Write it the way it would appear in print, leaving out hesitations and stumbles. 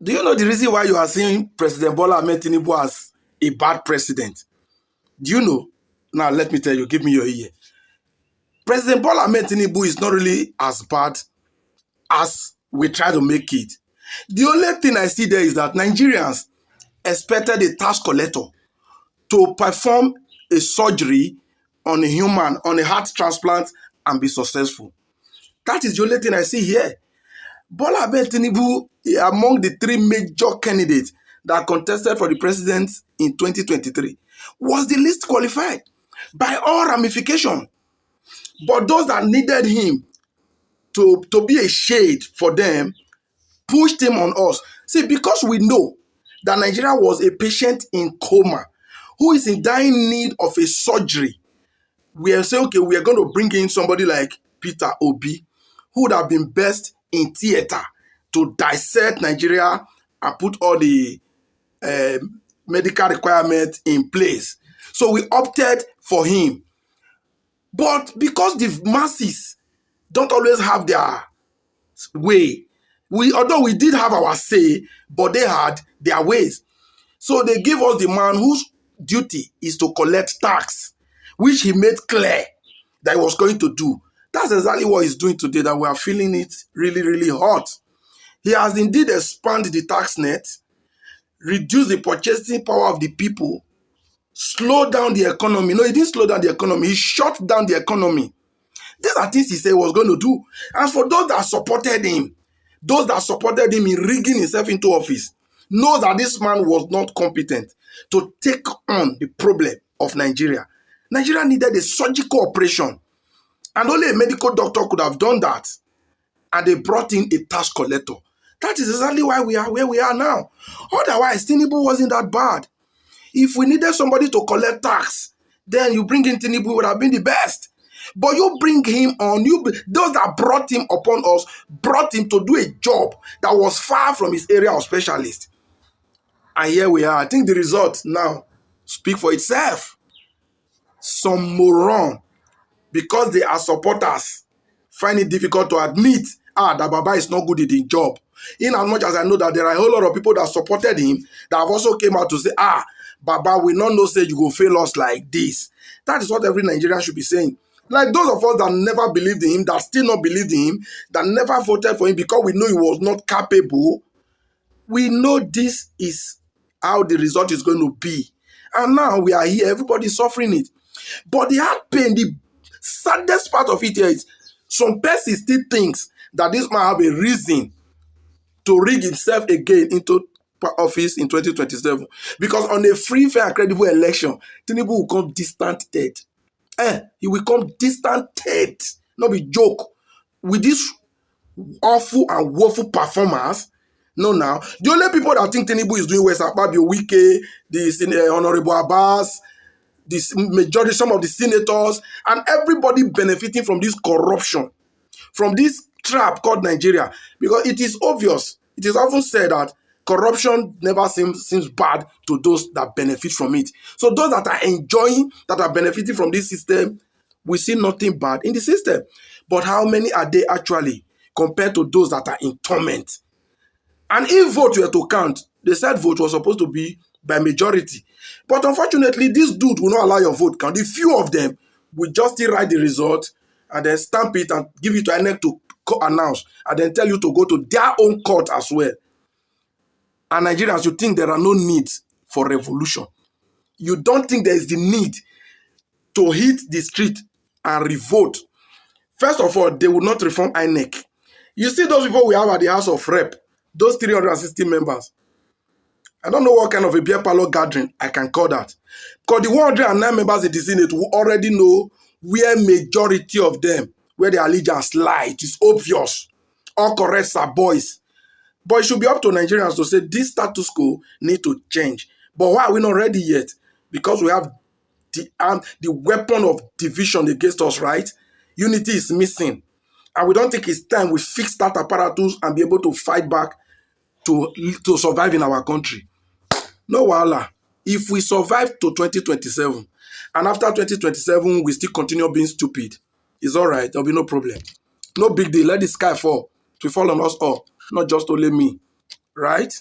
Do you know the reason why you are seeing President Bola Ahmed Tinubu as a bad president? Do you know? Now, let me tell you, give me your ear. President Bola Ahmed Tinubu is not really as bad as we try to make it. The only thing I see there is that Nigerians expected a tax collector to perform a surgery on a human, on a heart transplant, and be successful. That is the only thing I see here. Bola Ahmed Tinubu, among the three major candidates that contested for the president in 2023, was the least qualified by all ramifications. But those that needed him to be a shade for them pushed him on us. See, because we know that Nigeria was a patient in coma who is in dying need of a surgery, we are saying, okay, we are going to bring in somebody like Peter Obi, who would have been best in theater to dissect Nigeria and put all the medical requirements in place. So we opted for him. But because the masses don't always have their way, although we did have our say, but they had their ways. So they gave us the man whose duty is to collect tax, which he made clear that he was going to do. That's exactly what he's doing today, that we are feeling it really, really hot. He has indeed expanded the tax net, reduced the purchasing power of the people, slowed down the economy. No, he didn't slow down the economy. He shut down the economy. These are things he said he was going to do. And for those that supported him in rigging himself into office, knows that this man was not competent to take on the problem of Nigeria. Nigeria needed a surgical operation, and only a medical doctor could have done that. And they brought in a tax collector. That is exactly why we are where we are now. Otherwise, Tinubu wasn't that bad. If we needed somebody to collect tax, then you bring in Tinubu, would have been the best. But you bring him on, those that brought him upon us, brought him to do a job that was far from his area of specialist. And here we are. I think the results now speak for itself. Some moron, because they are supporters, find it difficult to admit that Baba is not good at the job. In as much as I know that there are a whole lot of people that supported him that have also came out to say, Baba, we not know say you go fail us like this. That is what every Nigerian should be saying. Like those of us that never believed in him, that still not believed in him, that never voted for him because we know he was not capable, we know this is how the result is going to be. And now we are here, everybody is suffering it. But the hard pain, the saddest part of it here is some person still thinks that this man have a reason to rig himself again into office in 2027. Because on a free, fair, and credible election, Tinubu will come distant third. He will come distant third. Not be joke. With this awful and woeful performance, no now. The only people that think Tinubu is doing well is Akpabio, Wike, the Honorable Abbas, this majority, some of the senators, and everybody benefiting from this corruption, from this trap called Nigeria. Because it is obvious, it is often said that corruption never seems bad to those that benefit from it. So those that are enjoying, that are benefiting from this system, we see nothing bad in the system. But how many are they actually compared to those that are in torment? And if vote were to count, they said vote was supposed to be by majority. But unfortunately, this dude will not allow your vote count. The few of them will just still write the result and then stamp it and give it to INEC to announce and then tell you to go to their own court as well. And Nigerians, you think there are no needs for revolution. You don't think there is the need to hit the street and revolt. First of all, they will not reform INEC. You see those people we have at the House of Rep, those 360 members. I don't know what kind of a beer parlor gathering I can call that. Because the 109 members in the Senate will already know where majority of them, where their allegiance lie. It is obvious. All corrects are boys. But it should be up to Nigerians to say this status quo need to change. But why are we not ready yet? Because we have the weapon of division against us, right? Unity is missing. And we don't think it's time we fix that apparatus and be able to fight back to survive in our country. No wahala. If we survive to 2027, and after 2027 we still continue being stupid, it's all right. There'll be no problem. No big deal. Let the sky fall. To fall on us all, not just only me. Right?